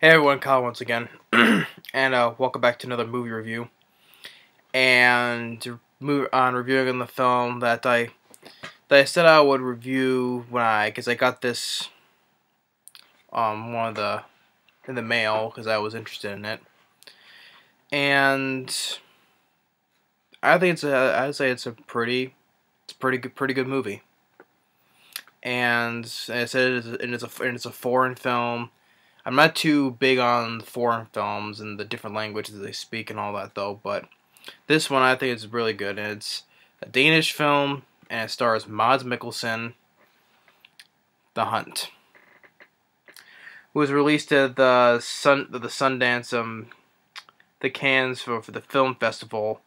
Hey everyone, Kyle once again, and welcome back to another movie review. And reviewing the film that I said I would review because I got this in the mail because I was interested in it, and I'd say it's a pretty good movie. And I said it's a foreign film. I'm not too big on foreign films and the different languages they speak and all that though, but this one I think is really good. And it's a Danish film and it stars Mads Mikkelsen, The Hunt. It was released at the Sundance, the Cannes for the film festival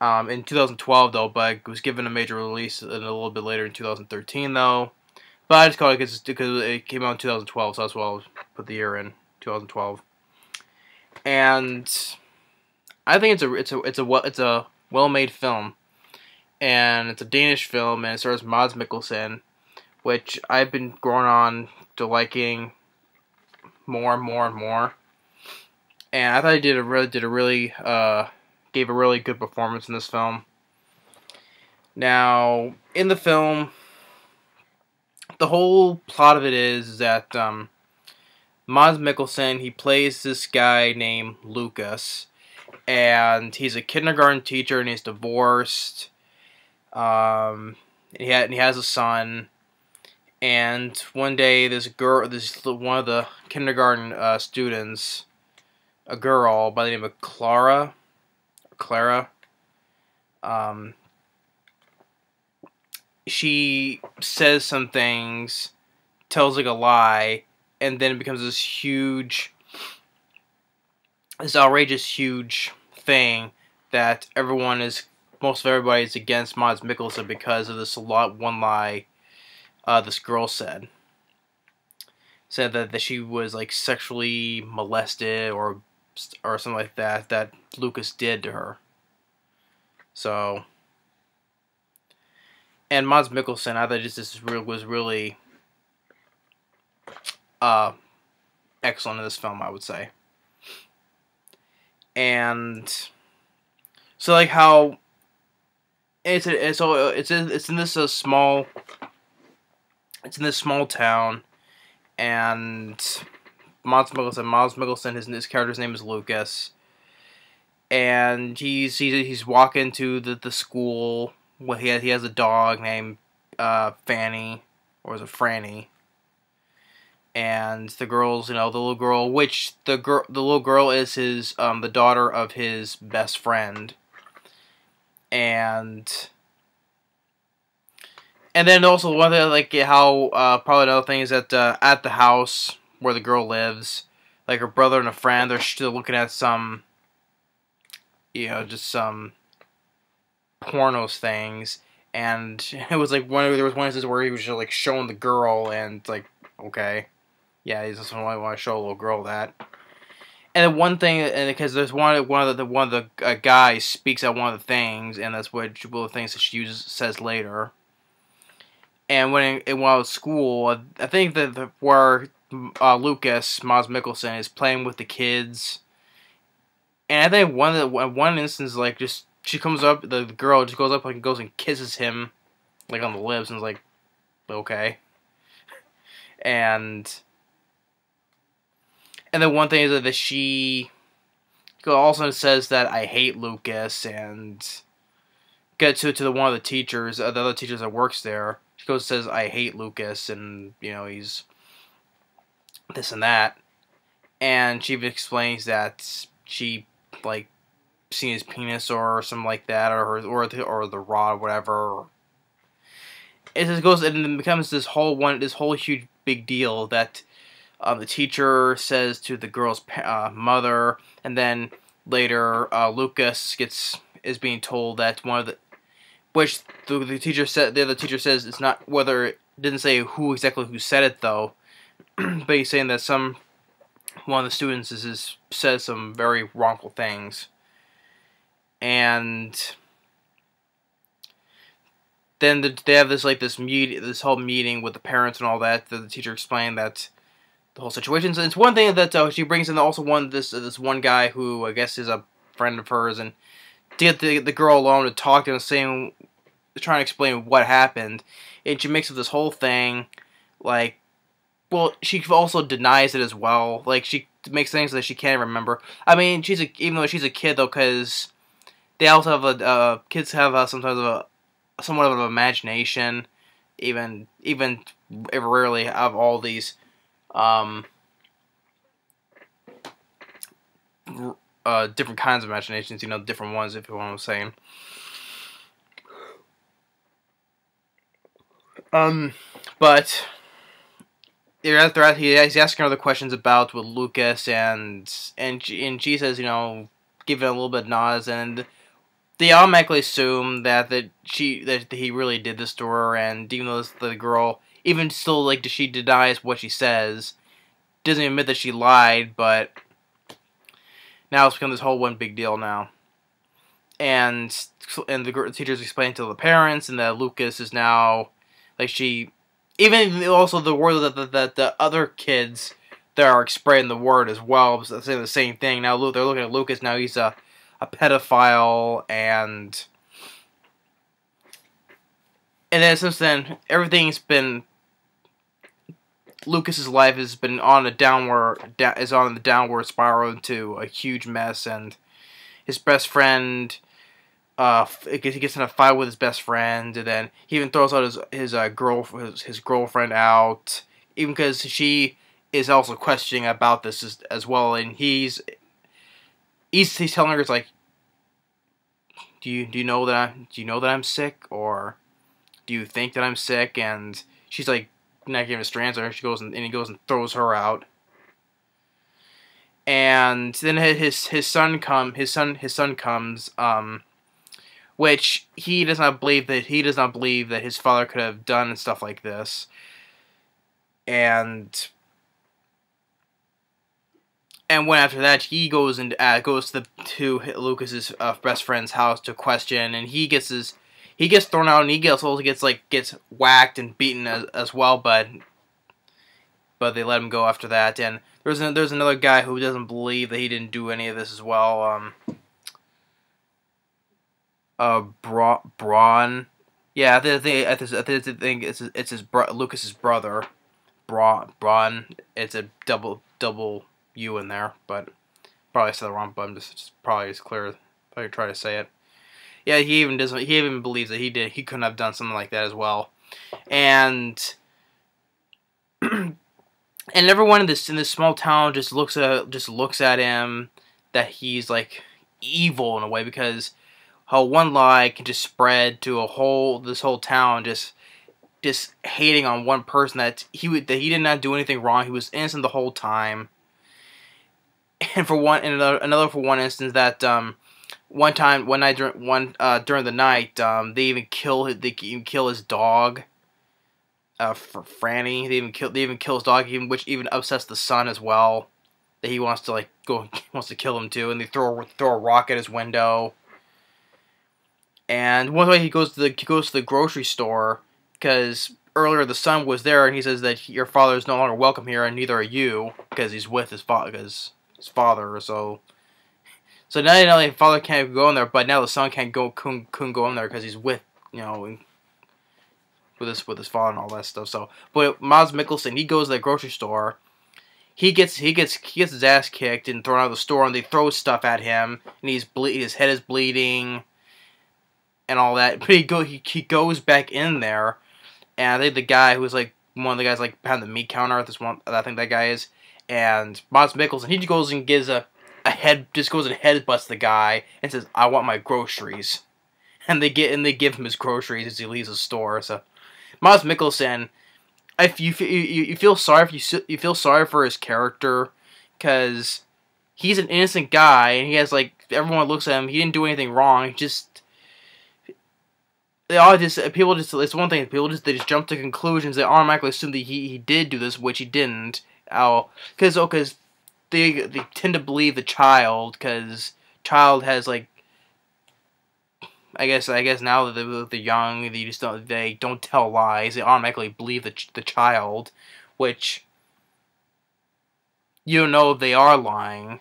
in 2012 though, but it was given a major release a little bit later in 2013 though. But I just call it because it came out in 2012, so that's why I'll put the year in 2012. And I think it's a well-made film, and it's a Danish film, and it stars Mads Mikkelsen, which I've been growing on to liking more and more and more. And I thought he gave a really good performance in this film. Now, in the film, the whole plot of it is that Mads Mikkelsen, he plays this guy named Lucas, and he's a kindergarten teacher, and he's divorced. And he has a son, and one day one of the kindergarten students, a girl by the name of Clara, she says some things, tells like a lie, and then it becomes this outrageous huge thing that most of everybody is against Mads Mikkelsen because of one lie this girl said that she was like sexually molested or something like that Lucas did to her. So. And Mads Mikkelsen, I thought was really excellent in this film, I would say. And so, like how it's in this small town, and Mads Mikkelsen, his character's name is Lucas, and he's walking to the school. Well, he has a dog named Fanny, or is it Franny? And the girl's, the little girl, which the little girl is the daughter of his best friend. And then also one of the, probably another thing is that at the house where the girl lives, like her brother and a friend, they're still looking at some, just some pornos things, and it was like there was one instance where he was just like showing the girl, and it's like, okay, yeah, he doesn't really want to show a little girl that. And then one thing, and because there's one of the guys speaks at one of the things, and that's one of the things that she says later. And while I was at school, I think that where Lucas, Mads Mikkelsen, is playing with the kids, and I think one instance, like, just she comes up, the girl just goes up and goes and kisses him, like, on the lips, and is like, okay. And then one thing is that she also says that I hate Lucas, and get to one of the teachers, the other teachers that works there. She goes and says I hate Lucas, and he's this and that, and she explains that she seen his penis or something like that, or the rod, or whatever. It just goes and it becomes this whole huge big deal that the teacher says to the girl's mother, and then later Lucas is being told that which the other teacher says it's not whether it didn't say who said it though, but he's saying that one of the students says some very wrongful things. And then they have this whole meeting with the parents and all that. The teacher explained that the whole situation. So it's one thing that she brings in also this one guy who I guess is a friend of hers, and to get the girl alone to talk to him, saying, trying to explain what happened, and she makes up this whole thing, like, well, she also denies it as well. Like, she makes things that she can't remember. I mean, even though she's a kid though, because they also have kids have sometimes somewhat of an imagination, even rarely have all these different kinds of imaginations, different ones, if you know what I'm saying. But he's asking her the questions about with Lucas, and she says, giving a little bit of nods, and they automatically assume that he really did this to her, and even though the girl, even still, like, she denies what she says, doesn't admit that she lied, but now it's become this whole one big deal now. And the teachers explain to the parents, and that Lucas is now, like, even also the word that the other kids that are spreading the word as well, saying the same thing. Now they're looking at Lucas, now he's a pedophile, and then since then, everything's been, Lucas's life has been on the downward spiral into a huge mess, and his best friend, he gets in a fight with his best friend, and then he even throws out his girlfriend out, even because she is also questioning about this as well, and he's telling her, it's like, do you know that I'm sick, or do you think that I'm sick? And she's like, not giving a straight answer. She goes and he goes and throws her out. And then his son comes, which he does not believe that his father could have done stuff like this. And when after that, he goes to Lucas's best friend's house to question, and he gets thrown out, and he gets whacked and beaten as well, but they let him go after that. And there's another guy who doesn't believe that he didn't do any of this as well. Braun. Yeah, I think it's Lucas's brother. Braun. It's a double U in there, but probably said the wrong. But I'm just probably as clear. Probably try to say it. Yeah, he even believes that he couldn't have done something like that as well, and everyone in this small town just looks at him, that he's like evil in a way, because how one lie can just spread to this whole town, just hating on one person that he did not do anything wrong. He was innocent the whole time. And for one instance, that one night during the night, they even kill his dog, for Franny. They even kill his dog, which even upsets the son as well, that he wants to kill him too, and they throw a rock at his window. And one way he goes to the grocery store, because earlier the son was there, and he says that your father is no longer welcome here, and neither are you, because he's with his father. So now the father can't go in there, but now the son couldn't go in there because he's with his father and all that stuff. So, but Mads Mikkelsen, he goes to the grocery store. He gets his ass kicked and thrown out of the store, and they throw stuff at him, and his head is bleeding, and all that. But he goes back in there, and I think the guy who's like one of the guys like behind the meat counter, this one, I think that guy is, and Mads Mikkelsen, he goes and gives goes and headbutts the guy and says, "I want my groceries," and they give him his groceries as he leaves the store. So Mads Mikkelsen, if you feel sorry for his character, because he's an innocent guy, and he has, like, everyone looks at him, he didn't do anything wrong. It's one thing, they just jump to conclusions. They automatically assume that he did do this, which he didn't. Because they tend to believe the child, because child has, like, I guess now that they're young, they don't tell lies. They automatically believe the child, which you know they are lying.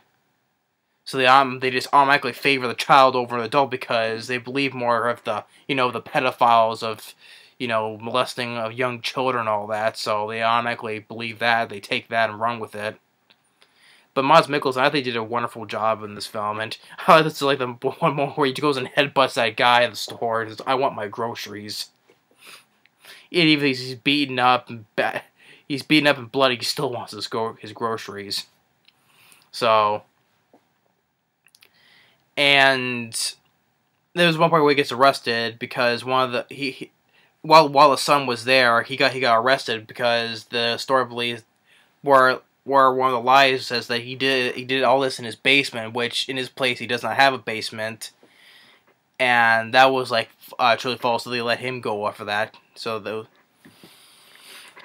So they just automatically favor the child over the adult because they believe more of the, the pedophiles of, molesting of young children and all that. So they automatically believe that. They take that and run with it. But Mads Mikkelsen, I think, did a wonderful job in this film. And I like this, like the one moment where he goes and headbutts that guy in the store and says, "I want my groceries." And even if he's beaten up and bloody, he still wants his groceries. So, and there was one part where he gets arrested because one of the while the son was there, he got arrested because the story believes where one of the lies says that he did all this in his basement, which in his place he does not have a basement, and that was like truly false. So they let him go off of that.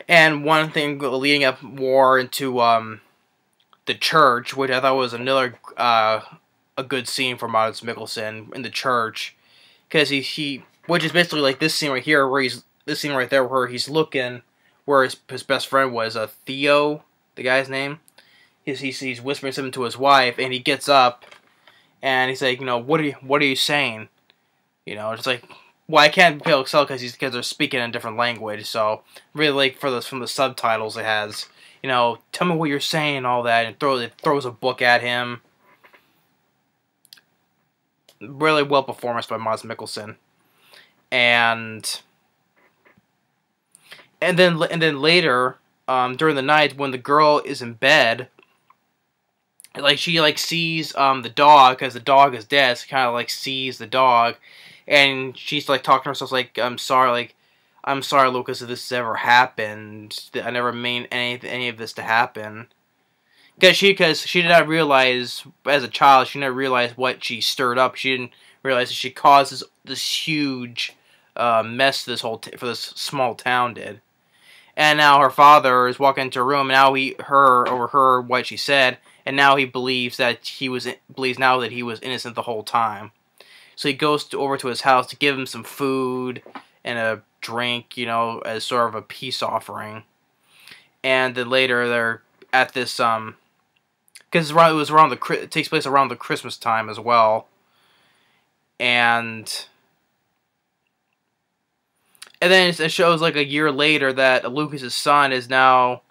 And one thing leading up more into the church, which I thought was another a good scene for Mads Mikkelsen in the church, because which is basically like this scene right here, where he's looking where his best friend was, Theo, the guy's name. He's whispering something to his wife, and he gets up, and he's like, what are you saying? It's like, well, I can't be able to tell because they're speaking in a different language. So really, like from the subtitles, it has, tell me what you're saying, all that, and it throws a book at him. Really well performance by Mads Mikkelsen, and then later, during the night when the girl is in bed, like she sees the dog because the dog is dead. So kind of sees the dog, and she's talking to herself like, I'm sorry, Lucas, if this has ever happened. I never meant any of this to happen. Because she did not realize, as a child, she never realized what she stirred up. She didn't realize that she caused this huge mess for this small town did. And now her father is walking into her room, and now he overheard what she said, and now he believes that he was innocent the whole time. So he goes over to his house to give him some food and a drink, as sort of a peace offering. And then later they're at this because it takes place around the Christmas time as well, and then it shows like a year later that Lucas's son is now.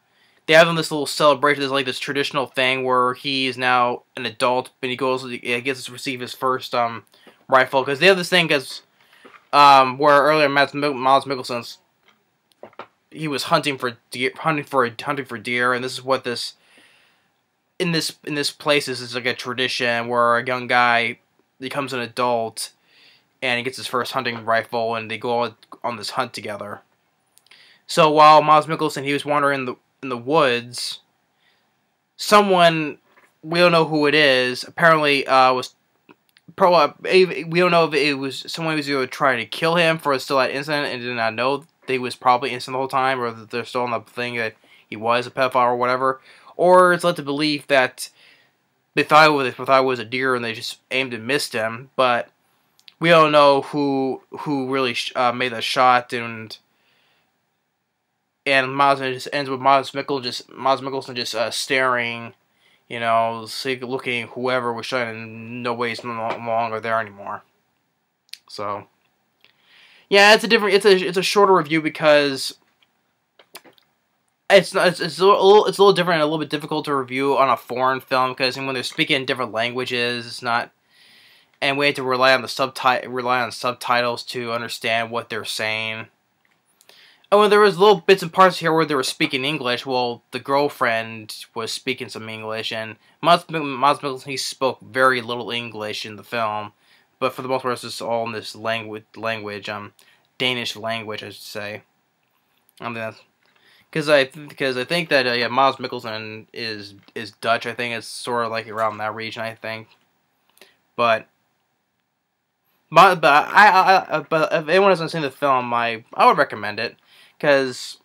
They have this little celebration. There's like this traditional thing where he is now an adult, and he gets to receive his first rifle, because they have this thing where earlier Mads Mikkelsen, he was hunting for deer, and this is what this. In this place, this is like a tradition where a young guy becomes an adult and he gets his first hunting rifle, and they go on this hunt together. So while Mads Mikkelsen, he was wandering in the woods, someone, we don't know who it is, apparently we don't know if it was someone who was either trying to kill him for still that incident and did not know they was probably innocent the whole time, or that they're still on the thing that he was a pedophile or whatever. Or it's led to believe that they thought it was a deer and they just aimed and missed him. But we don't know who really made the shot, and Mads just ends with Mads Mikkelsen just staring, looking whoever was shot, and no way he's no longer there anymore. So yeah, it's a shorter review because. It's a little different and a little bit difficult to review on a foreign film, because when they're speaking in different languages, it's not, and we have to rely on subtitles to understand what they're saying. Oh, and there was little bits and parts here where they were speaking English. Well, the girlfriend was speaking some English, and Mads Mikkelsen, he spoke very little English in the film, but for the most part, it's just all in this language, Danish language, I should say. Because I think that Mads Mikkelsen is Dutch. I think it's sort of like around that region. I think, but if anyone hasn't seen the film, I would recommend it, because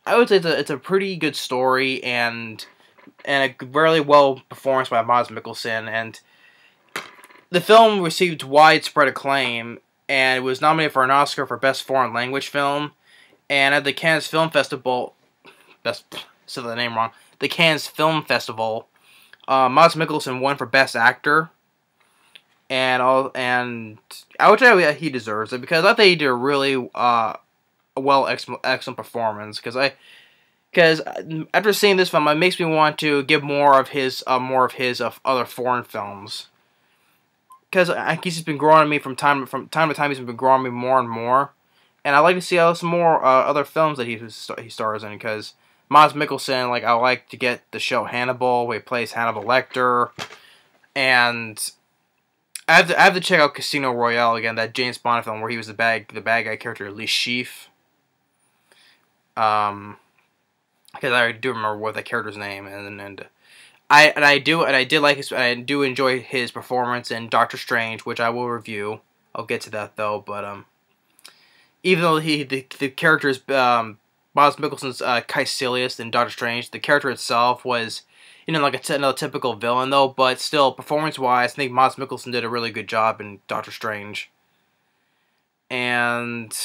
I would say it's a pretty good story and a really well performance by Mads Mikkelsen, and the film received widespread acclaim and it was nominated for an Oscar for Best Foreign Language Film, and at the Cannes Film Festival. Said the name wrong. the Cannes Film Festival. Mads Mikkelsen won for Best Actor, and I would say he deserves it because I think he did a really excellent performance. Because after seeing this film, it makes me want to give more of his other foreign films. Because he's been growing on me from time to time. He's been growing on me more and more, and I like to see some more other films that he stars in. Because Mads Mikkelsen, like, I like to get the show Hannibal, where he plays Hannibal Lecter, and I have to check out Casino Royale again, that James Bond film where he was the bad guy character, Lee Sheaf. Because I do remember what the character's name, and I do enjoy his performance in Doctor Strange, which I will review. I'll get to that though, but even though the character is Mads Mikkelsen's Caecilius in Doctor Strange, the character itself was, you know, like another typical villain though, but still performance-wise, I think Mads Mikkelsen did a really good job in Doctor Strange. And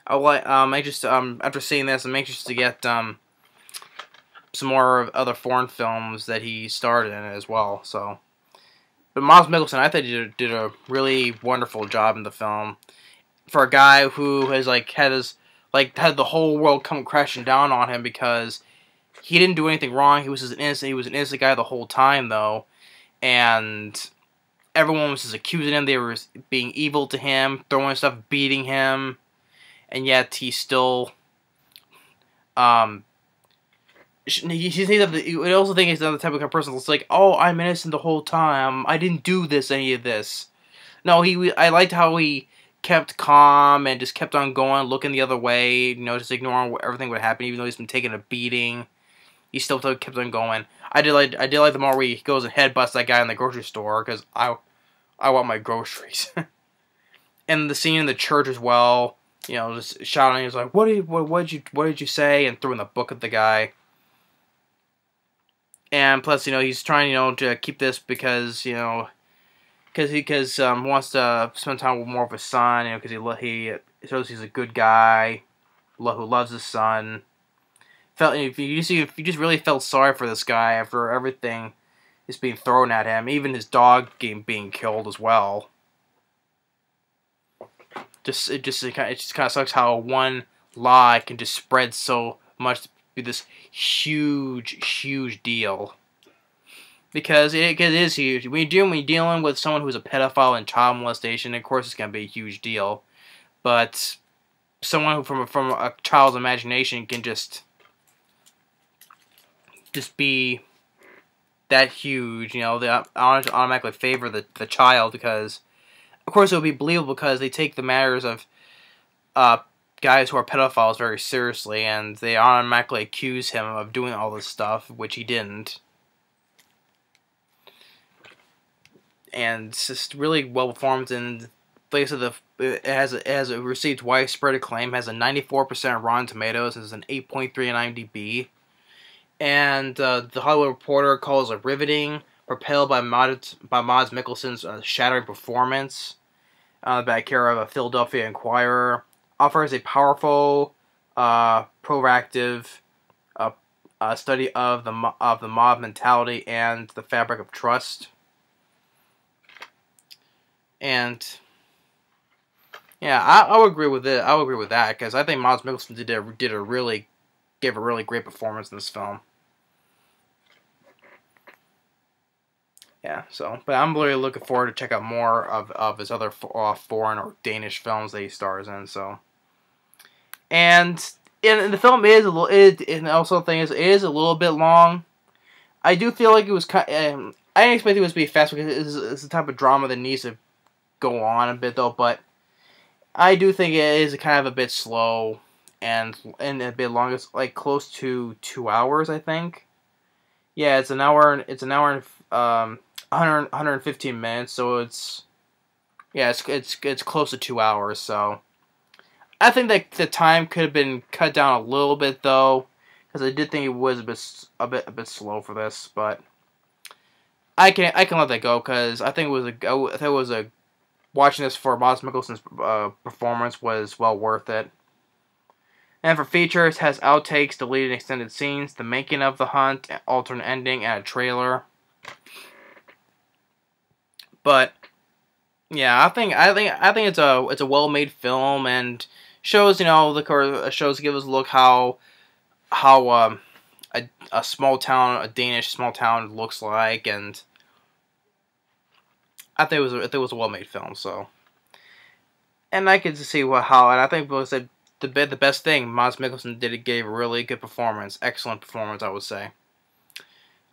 after seeing this, I'm anxious to get some more of other foreign films that he starred in as well. So, but Mads Mikkelsen, I think did a really wonderful job in the film for a guy who has had the whole world come crashing down on him because he didn't do anything wrong. He was an innocent guy the whole time though, and everyone was just accusing him. They were being evil to him, throwing stuff, beating him, and yet he still I also think he's another type of person that's like, oh, I'm innocent the whole time. I didn't do any of this. No, I liked how he kept calm and just kept on going, looking the other way, you know, just ignoring everything would happen, even though he's been taking a beating. He still kept on going. I did like the part where he goes and headbutts that guy in the grocery store because I want my groceries. And the scene in the church as well, you know, just shouting. He was like, what did you say? And throwing the book at the guy. And plus, you know, he's trying, you know, to keep this because, you know, because he wants to spend time with more of his son, you know, because he shows he's a good guy who loves his son. If you just really felt sorry for this guy after everything is being thrown at him, even his dog being killed as well. It just kind of sucks how one lie can just spread so much to be this huge deal. Because it is huge. When you're dealing with someone who's a pedophile and child molestation, of course it's gonna be a huge deal. But someone who from a child's imagination can just be that huge, you know, they automatically favor the child because, of course, it would be believable because they take the matters of guys who are pedophiles very seriously, and they automatically accuse him of doing all this stuff, which he didn't. And it's just really well performed, and like I said, it has received widespread acclaim, has a 94% Rotten Tomatoes, and is an 8.3 on IMDb. And the Hollywood Reporter calls it riveting, propelled by Mads Mikkelsen's shattering performance. By care of a Philadelphia Inquirer, offers a powerful, proactive study of the mob mentality and the fabric of trust. And yeah, I would agree with it. I would agree with that because I think Mads Mikkelsen gave a really great performance in this film. Yeah, so, but I'm really looking forward to check out more of his other foreign or Danish films that he stars in. So, and the film is a little. And also the thing is, it is a little bit long. I do feel like it was I didn't expect it was to be fast because it's the type of drama that needs to go on a bit though. But I do think it is kind of a bit slow and a bit long. It's like close to 2 hours, I think. Yeah, it's an hour and 115 minutes, so it's close to 2 hours. So I think that the time could have been cut down a little bit though, because I did think it was a bit slow for this, but I can let that go because I think it was a watching this for Mads Mikkelsen's performance was well worth it. And for features, it has outtakes, deleted extended scenes, the making of The Hunt, an alternate ending, and a trailer. But yeah, I think it's a well-made film, and shows, you know, shows give us a look how a small town, a Danish small town looks like, and I think it was a well-made film. So, and I could see and I think it was the best thing Mads Mikkelsen gave a really good performance, excellent performance, I would say.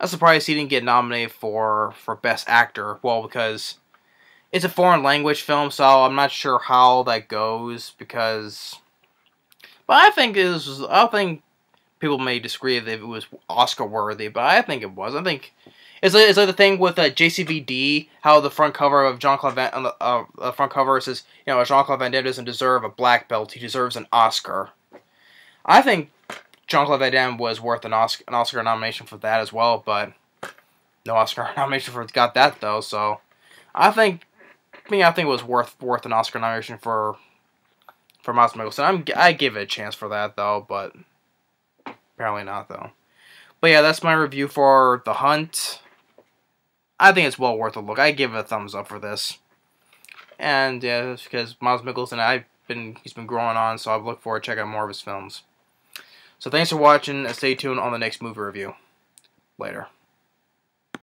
I'm surprised he didn't get nominated for Best Actor. Well, because it's a foreign language film, so I'm not sure how that goes. But I think people may disagree if it was Oscar worthy, but I think it was. I think it's like the thing with JCVD, how the front cover of Jean-Claude Van on the front cover says, you know, Jean-Claude Van Damme doesn't deserve a black belt; he deserves an Oscar. I think Jean-Claude Van Damme was worth an Oscar nomination for that as well, but no Oscar nomination got that though. So I think it was worth an Oscar nomination for Mads Mikkelsen. I give it a chance for that though, but apparently not though. But yeah, that's my review for The Hunt. I think it's well worth a look. I give it a thumbs up for this. And yeah, it's because Mads Mikkelsen, he's been growing on, so I look forward to checking out more of his films. So thanks for watching, and stay tuned on the next movie review. Later.